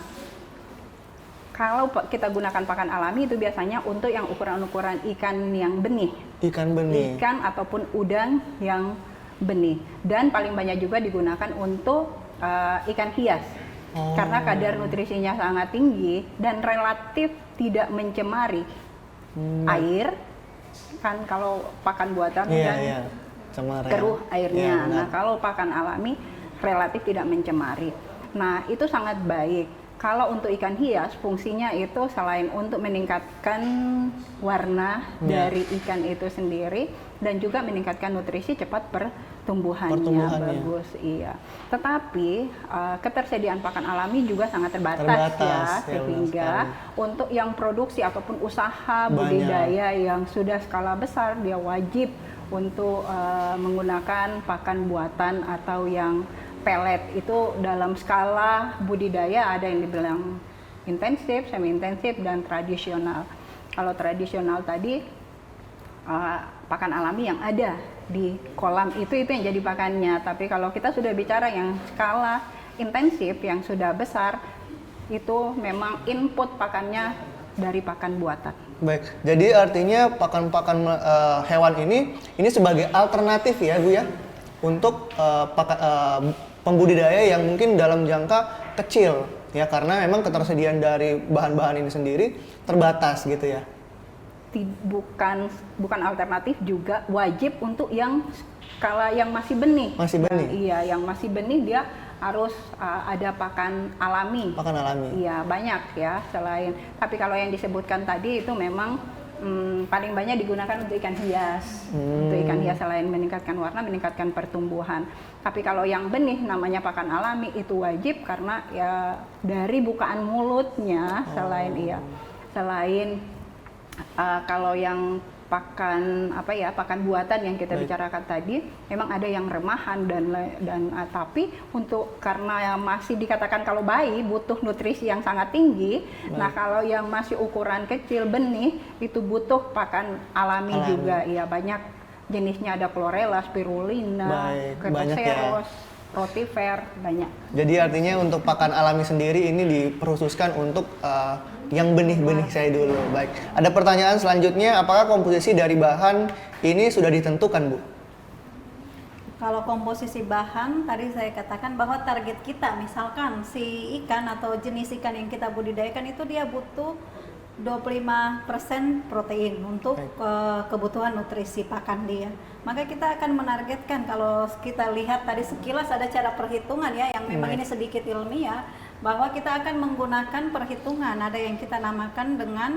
kalau kita gunakan pakan alami itu biasanya untuk yang ukuran-ukuran ikan yang benih. Ikan benih. Ikan ataupun udang yang benih. Dan paling banyak juga digunakan untuk ikan hias. Karena kadar nutrisinya sangat tinggi dan relatif tidak mencemari air. Kan kalau pakan buatan Iya, kan keruh airnya. Iya, nah, kalau pakan alami relatif tidak mencemari. Nah, itu sangat baik. Kalau untuk ikan hias, fungsinya itu selain untuk meningkatkan warna dari ikan itu sendiri dan juga meningkatkan nutrisi, cepat pertumbuhannya. Bagus, iya. Tetapi ketersediaan pakan alami juga sangat terbatas ya, sehingga untuk yang produksi ataupun usaha budidaya yang sudah skala besar, dia wajib untuk menggunakan pakan buatan atau yang pelet. Itu dalam skala budidaya ada yang dibilang intensif, semi intensif, dan tradisional. Kalau tradisional tadi pakan alami yang ada di kolam itu yang jadi pakannya. Tapi kalau kita sudah bicara yang skala intensif yang sudah besar, itu memang input pakannya dari pakan buatan. Baik, jadi artinya pakan-pakan hewan ini sebagai alternatif ya Bu ya, untuk pembudidaya yang mungkin dalam jangka kecil ya, karena memang ketersediaan dari bahan-bahan ini sendiri terbatas gitu ya. Bukan alternatif, juga wajib untuk yang skala yang masih benih. Masih benih. Iya, yang masih benih dia harus ada pakan alami. Pakan alami. Iya, banyak ya selain. Tapi kalau yang disebutkan tadi itu memang paling banyak digunakan untuk ikan hias. Untuk ikan hias selain meningkatkan warna, meningkatkan pertumbuhan. Tapi kalau yang benih namanya pakan alami itu wajib karena ya dari bukaan mulutnya selain kalau yang pakan buatan yang kita bicarakan tadi memang ada yang remahan dan tapi untuk karena masih dikatakan kalau bayi butuh nutrisi yang sangat tinggi. Nah, kalau yang masih ukuran kecil benih itu butuh pakan alami juga. Ya, banyak jenisnya, ada chlorella, spirulina, Cretoceros, rotifer, banyak. Jadi artinya untuk pakan alami sendiri ini diperkhususkan untuk yang benih-benih saya dulu. Baik. Ada pertanyaan selanjutnya, apakah komposisi dari bahan ini sudah ditentukan, Bu? Kalau komposisi bahan, tadi saya katakan bahwa target kita, misalkan si ikan atau jenis ikan yang kita budidayakan itu dia butuh 25% protein untuk kebutuhan nutrisi pakan dia. Maka kita akan menargetkan, kalau kita lihat tadi sekilas ada cara perhitungan ya, yang memang ini sedikit ilmiah, bahwa kita akan menggunakan perhitungan, ada yang kita namakan dengan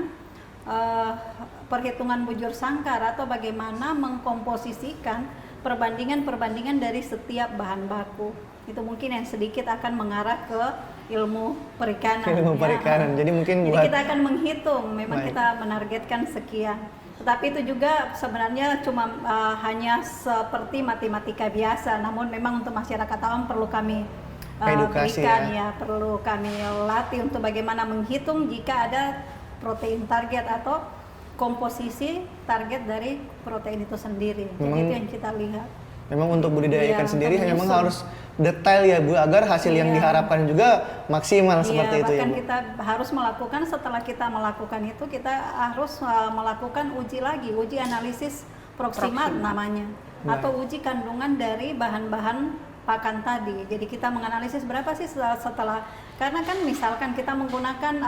perhitungan bujur sangkar, atau bagaimana mengkomposisikan perbandingan dari setiap bahan baku. Itu mungkin yang sedikit akan mengarah ke ilmu perikanan. Jadi mungkin kita akan menghitung, memang kita menargetkan sekian. Tetapi itu juga sebenarnya cuma hanya seperti matematika biasa, namun memang untuk masyarakat awam perlu kami berikan ya, perlu kami latih untuk bagaimana menghitung jika ada protein target atau komposisi target dari protein itu sendiri. Jadi itu yang kita lihat. Memang untuk budidaya ikan sendiri memang harus detail ya Bu, agar hasil yang diharapkan juga maksimal seperti itu ya Bu. Bahkan kita harus melakukan, setelah kita melakukan itu, kita harus melakukan uji lagi, uji analisis proksimat namanya, atau uji kandungan dari bahan-bahan pakan tadi. Jadi kita menganalisis berapa sih setelah, karena kan misalkan kita menggunakan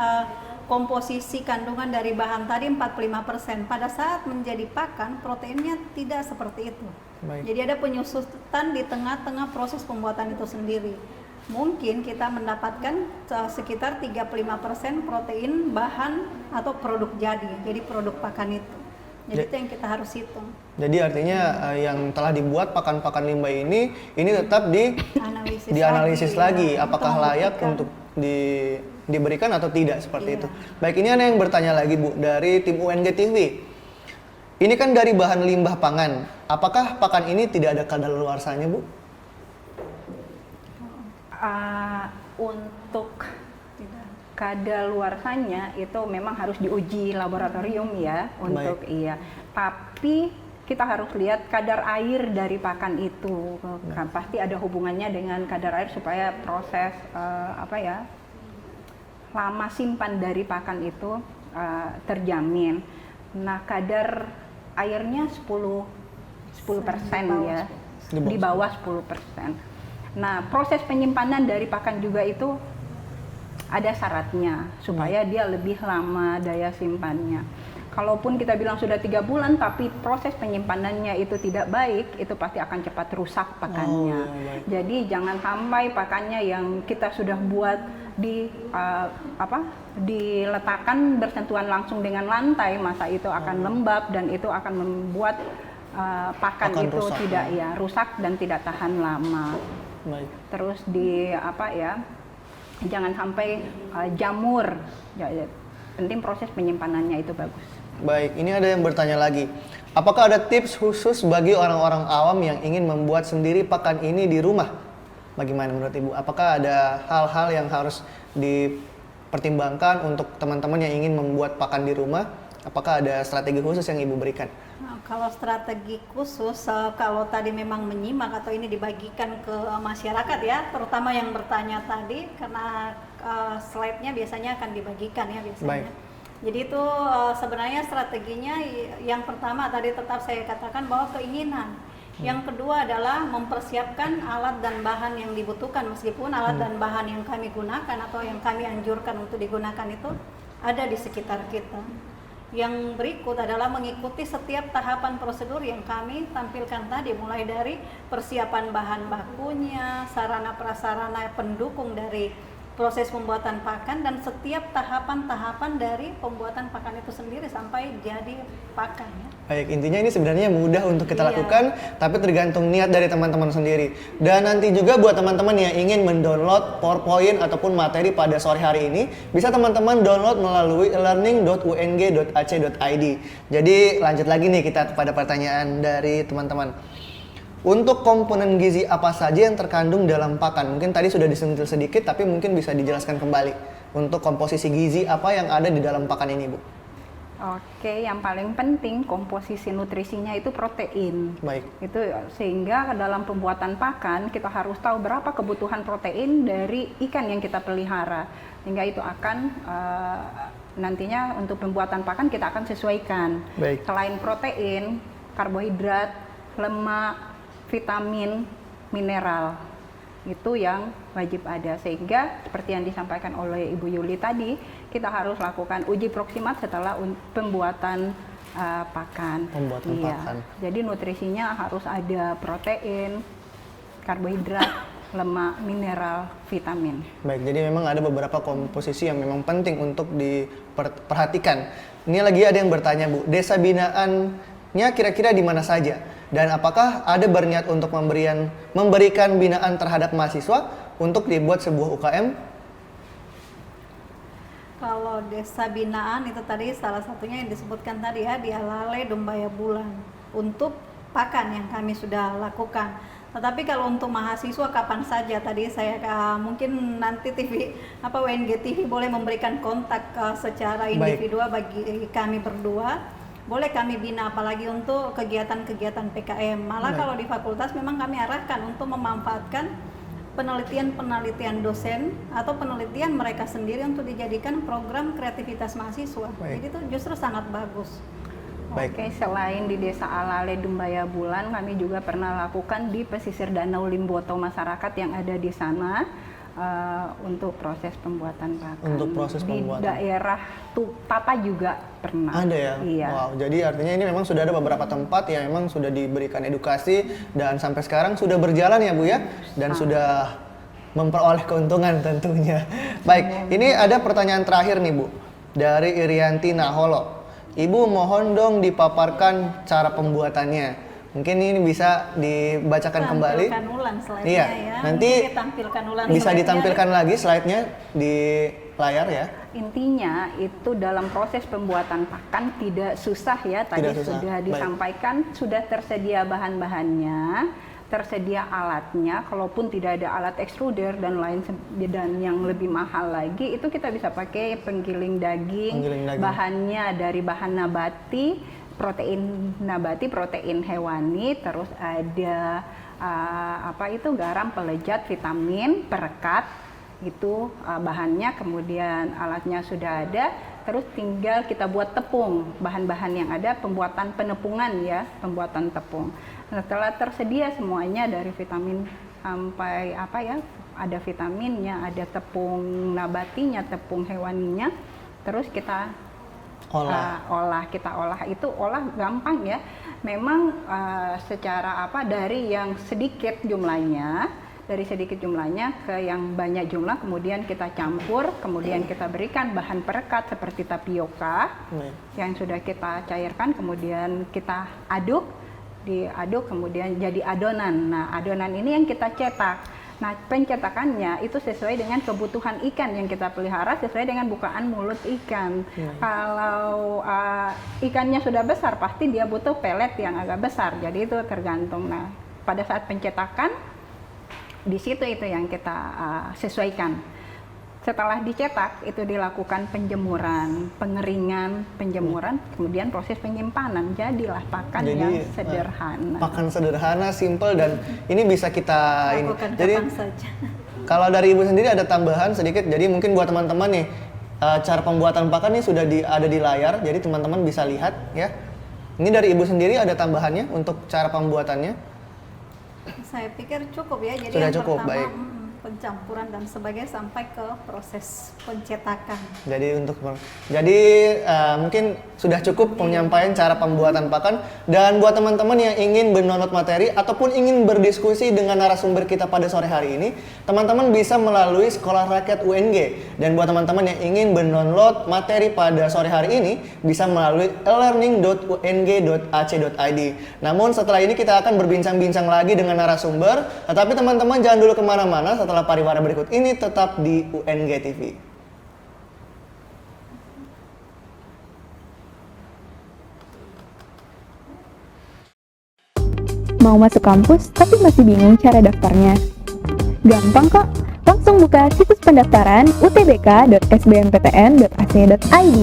komposisi kandungan dari bahan tadi 45%, pada saat menjadi pakan proteinnya tidak seperti itu. Jadi ada penyusutan di tengah-tengah proses pembuatan itu sendiri. Mungkin kita mendapatkan sekitar 35% protein bahan atau produk jadi produk pakan itu. Jadi itu yang kita harus hitung. Jadi artinya yang telah dibuat pakan-pakan limbah ini tetap dianalisis lagi apakah layak untuk diberikan atau tidak, seperti itu. Baik, ini ada yang bertanya lagi Bu dari tim UNG TV. Ini kan dari bahan limbah pangan, apakah pakan ini tidak ada kadaluarsanya Bu? Untuk kadaluarsanya itu memang harus diuji laboratorium ya. Untuk tapi kita harus lihat kadar air dari pakan itu. Kan pasti ada hubungannya dengan kadar air supaya proses lama simpan dari pakan itu terjamin. Nah, kadar airnya 10% ya, di bawah 10%. Nah, proses penyimpanan dari pakan juga itu ada syaratnya supaya dia lebih lama daya simpannya. Kalaupun kita bilang sudah 3 bulan, tapi proses penyimpanannya itu tidak baik, itu pasti akan cepat rusak pakannya. baik. Jadi jangan sampai pakannya yang kita sudah buat diletakkan bersentuhan langsung dengan lantai, masa itu akan lembab dan itu akan membuat pakan Akan itu rusak, tidak rusak dan tidak tahan lama. Baik. Terus jangan sampai jamur. Penting proses penyimpanannya itu bagus. Baik, ini ada yang bertanya lagi. Apakah ada tips khusus bagi orang-orang awam yang ingin membuat sendiri pakan ini di rumah? Bagaimana menurut Ibu? Apakah ada hal-hal yang harus dipertimbangkan untuk teman-teman yang ingin membuat pakan di rumah? Apakah ada strategi khusus yang Ibu berikan? Nah, kalau strategi khusus, kalau tadi memang menyimak atau ini dibagikan ke masyarakat ya, terutama yang bertanya tadi, karena slide-nya biasanya akan dibagikan ya biasanya. Baik. Jadi itu sebenarnya strateginya yang pertama tadi tetap saya katakan bahwa keinginan. Yang kedua adalah mempersiapkan alat dan bahan yang dibutuhkan, meskipun alat dan bahan yang kami gunakan atau yang kami anjurkan untuk digunakan itu ada di sekitar kita. Yang berikut adalah mengikuti setiap tahapan prosedur yang kami tampilkan tadi, mulai dari persiapan bahan bakunya, sarana prasarana pendukung dari proses pembuatan pakan, dan setiap tahapan-tahapan dari pembuatan pakan itu sendiri sampai jadi pakan ya. Baik, intinya ini sebenarnya mudah untuk kita Iya. lakukan, tapi tergantung niat dari teman-teman sendiri. Dan nanti juga buat teman-teman yang ingin mendownload PowerPoint ataupun materi pada sore hari ini, bisa teman-teman download melalui learning.ung.ac.id. Jadi lanjut lagi nih kita kepada pertanyaan dari teman-teman. Untuk komponen gizi apa saja yang terkandung dalam pakan? Mungkin tadi sudah disentil sedikit, tapi mungkin bisa dijelaskan kembali. Untuk komposisi gizi apa yang ada di dalam pakan ini, Bu? Oke, yang paling penting komposisi nutrisinya itu protein. Baik. Itu sehingga dalam pembuatan pakan kita harus tahu berapa kebutuhan protein dari ikan yang kita pelihara. Sehingga itu akan nantinya untuk pembuatan pakan kita akan sesuaikan. Baik. Selain protein, karbohidrat, lemak, vitamin, mineral, itu yang wajib ada. Sehingga seperti yang disampaikan oleh Ibu Yuli tadi, kita harus lakukan uji proksimat setelah pembuatan pakan. Pembuatan pakan. Jadi nutrisinya harus ada protein, karbohidrat, lemak, mineral, vitamin. Baik, jadi memang ada beberapa komposisi yang memang penting untuk diperhatikan. Ini lagi ada yang bertanya, Bu, desa binaannya kira-kira di mana saja? Dan apakah ada berniat untuk memberikan binaan terhadap mahasiswa untuk dibuat sebuah UKM? Kalau desa binaan itu tadi salah satunya yang disebutkan tadi ya, di Alale Dumbaya Bulan untuk pakan yang kami sudah lakukan. Tetapi kalau untuk mahasiswa kapan saja, tadi saya mungkin nanti UNG TV boleh memberikan kontak secara individual bagi kami berdua. Boleh kami bina, apalagi untuk kegiatan-kegiatan PKM. Malah kalau di fakultas memang kami arahkan untuk memanfaatkan penelitian-penelitian dosen atau penelitian mereka sendiri untuk dijadikan program kreativitas mahasiswa. Baik. Jadi itu justru sangat bagus. Baik. Oke, selain di Desa Alale Dumbaya Bulan, kami juga pernah lakukan di pesisir Danau Limboto masyarakat yang ada di sana untuk proses pembuatan pakan. Untuk proses pembuatan. Di daerah Tapa juga pernah. Ada ya? Iya. Wow, jadi artinya ini memang sudah ada beberapa tempat yang memang sudah diberikan edukasi dan sampai sekarang sudah berjalan ya Bu ya? Dan sudah memperoleh keuntungan tentunya. Baik, ini ada pertanyaan terakhir nih Bu, dari Irianti Naholo. Ibu mohon dong dipaparkan cara pembuatannya. Mungkin ini bisa dibacakan kembali. Tampilkan ulang slide-nya Iya, ya. nanti Mungkin ditampilkan ulang bisa slide-nya. ditampilkan lagi slide-nya di layar ya. Intinya itu dalam proses pembuatan pakan tidak susah ya. Tadi Tidak susah. sudah Baik. disampaikan, sudah tersedia bahan-bahannya, tersedia alatnya. Kalaupun tidak ada alat extruder dan lain dan yang lebih mahal lagi, itu kita bisa pakai penggiling daging. Penggiling daging. Bahannya dari bahan nabati, protein hewani, terus ada garam, pelejat, vitamin, perekat. Itu bahannya, kemudian alatnya sudah ada, terus tinggal kita buat tepung. Bahan-bahan yang ada, pembuatan penepungan ya, pembuatan tepung. Setelah tersedia semuanya dari vitamin sampai ada vitaminnya, ada tepung nabatinya, tepung hewaninya, terus kita kita olah itu gampang ya. Memang secara dari yang sedikit jumlahnya ke yang banyak jumlah, kemudian kita campur, kemudian kita berikan bahan perekat seperti tapioka yang sudah kita cairkan, kemudian kita diaduk kemudian jadi adonan. Nah, adonan ini yang kita cetak. Nah, pencetakannya itu sesuai dengan kebutuhan ikan yang kita pelihara, sesuai dengan bukaan mulut ikan. Kalau ikannya sudah besar, pasti dia butuh pelet yang agak besar. Jadi itu tergantung. Nah, pada saat pencetakan, di situ itu yang kita sesuaikan. Setelah dicetak, itu dilakukan penjemuran, pengeringan, kemudian proses penyimpanan. Jadilah pakan yang sederhana. Pakan sederhana, simple, dan ini bisa kita lakukan jadi kapan saja. kalau dari Ibu sendiri ada tambahan sedikit. Jadi mungkin buat teman-teman nih, cara pembuatan pakan ini sudah ada di layar, jadi teman-teman bisa lihat ya. Ini dari Ibu sendiri ada tambahannya untuk cara pembuatannya? Saya pikir cukup ya. Jadi sudah yang cukup, pertama, baik. Pencampuran dan sebagainya sampai ke proses pencetakan. Jadi mungkin sudah cukup penyampaian cara pembuatan pakan. Dan buat teman-teman yang ingin mendownload materi ataupun ingin berdiskusi dengan narasumber kita pada sore hari ini, teman-teman bisa melalui Sekolah Rakyat UNG. Dan buat teman-teman yang ingin mendownload materi pada sore hari ini, bisa melalui elearning.ung.ac.id. Namun setelah ini kita akan berbincang-bincang lagi dengan narasumber. Tetapi teman-teman jangan dulu kemana-mana. Setelah pariwara berikut ini, tetap di UNG TV. Mau masuk kampus tapi masih bingung cara daftarnya? Gampang kok, langsung buka situs pendaftaran utbk.sbmptn.ac.id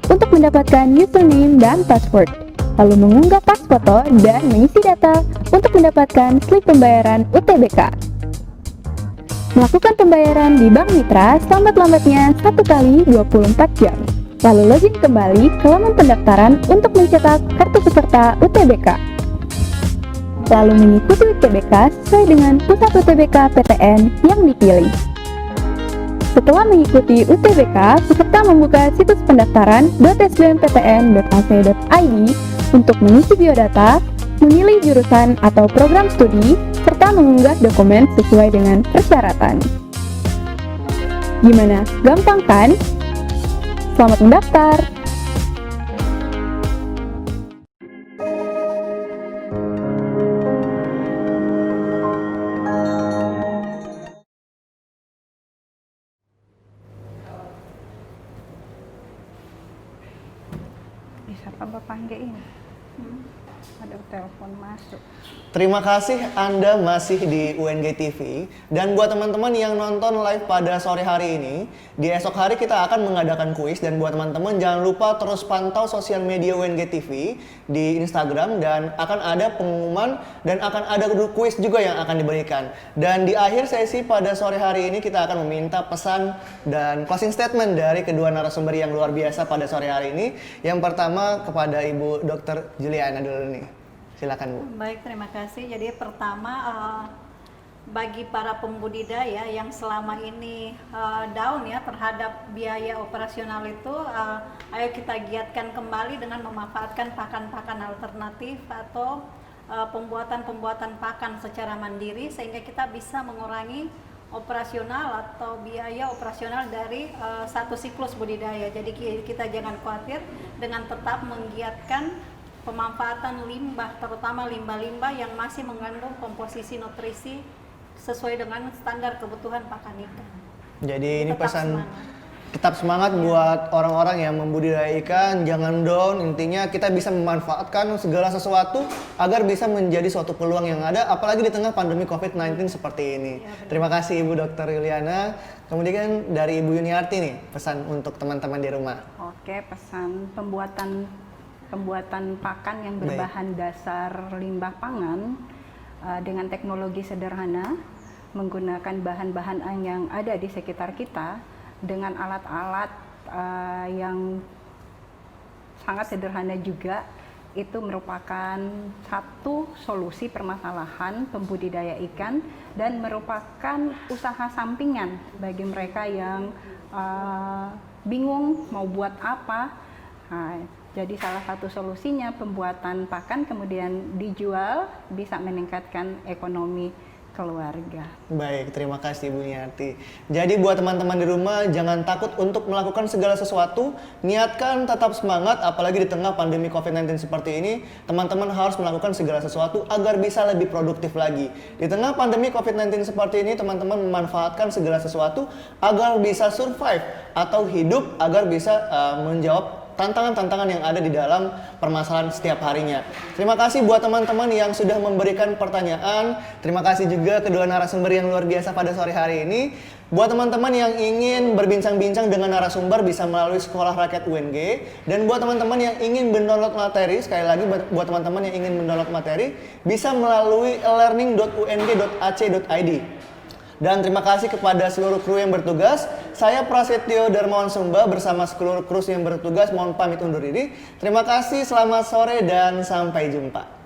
untuk mendapatkan username dan password, lalu mengunggah pas foto dan mengisi data untuk mendapatkan slip pembayaran UTBK. Melakukan pembayaran di Bank Mitra selambat-lambatnya 1 kali 24 jam. Lalu login kembali ke laman pendaftaran untuk mencetak kartu peserta UTBK. Lalu mengikuti UTBK sesuai dengan pusat UTBK PTN yang dipilih. Setelah mengikuti UTBK, peserta membuka situs pendaftaran .sbmptn.ac.id untuk mengisi biodata, memilih jurusan atau program studi, serta mengunggah dokumen sesuai dengan persyaratan. Gimana? Gampang kan? Selamat mendaftar! Bisa Bapak panggil ini? Ada telepon masuk. Terima kasih Anda masih di UNG TV. Dan buat teman-teman yang nonton live pada sore hari ini, di esok hari kita akan mengadakan kuis. Dan buat teman-teman jangan lupa terus pantau sosial media UNG TV di Instagram. Dan akan ada pengumuman dan akan ada kuis juga yang akan diberikan. Dan di akhir sesi pada sore hari ini kita akan meminta pesan dan closing statement dari kedua narasumber yang luar biasa pada sore hari ini. Yang pertama kepada Ibu Dr. Juliana dulu nih. Silakan Bu. Baik, terima kasih. Jadi pertama bagi para pembudidaya yang selama ini down ya terhadap biaya operasional itu, ayo kita giatkan kembali dengan memanfaatkan pakan-pakan alternatif atau pembuatan pakan secara mandiri sehingga kita bisa mengurangi operasional atau biaya operasional dari satu siklus budidaya. Jadi kita jangan khawatir dengan tetap menggiatkan pemanfaatan limbah, terutama limbah-limbah yang masih mengandung komposisi nutrisi sesuai dengan standar kebutuhan pakan ikan. Jadi ini pesan tetap semangat buat orang-orang yang membudidaya ikan, jangan down. Intinya kita bisa memanfaatkan segala sesuatu agar bisa menjadi suatu peluang yang ada, apalagi di tengah pandemi COVID-19 seperti ini. Ya, terima kasih Ibu Dr. Yuliana. Kemudian dari Ibu Yuniarti nih, pesan untuk teman-teman di rumah. Oke, pesan pembuatan pakan yang berbahan dasar limbah pangan dengan teknologi sederhana, menggunakan bahan-bahan yang ada di sekitar kita dengan alat-alat yang sangat sederhana juga, itu merupakan satu solusi permasalahan pembudidaya ikan dan merupakan usaha sampingan bagi mereka yang bingung mau buat apa. Nah, jadi salah satu solusinya pembuatan pakan kemudian dijual bisa meningkatkan ekonomi keluarga. Baik, terima kasih Bu Niati. Jadi buat teman-teman di rumah jangan takut untuk melakukan segala sesuatu, niatkan tetap semangat apalagi di tengah pandemi COVID-19 seperti ini, teman-teman harus melakukan segala sesuatu agar bisa lebih produktif lagi. Di tengah pandemi COVID-19 seperti ini, teman-teman memanfaatkan segala sesuatu agar bisa survive atau hidup agar bisa menjawab tantangan-tantangan yang ada di dalam permasalahan setiap harinya. Terima kasih buat teman-teman yang sudah memberikan pertanyaan. Terima kasih juga kedua narasumber yang luar biasa pada sore hari ini. Buat teman-teman yang ingin berbincang-bincang dengan narasumber bisa melalui Sekolah Rakyat UNG. Dan buat teman-teman yang ingin mendownload materi, sekali lagi buat teman-teman yang ingin mendownload materi, bisa melalui learning.ung.ac.id. Dan terima kasih kepada seluruh kru yang bertugas. Saya Prasetyo Darmawan Sumba bersama seluruh kru yang bertugas mohon pamit undur diri. Terima kasih, selamat sore dan sampai jumpa.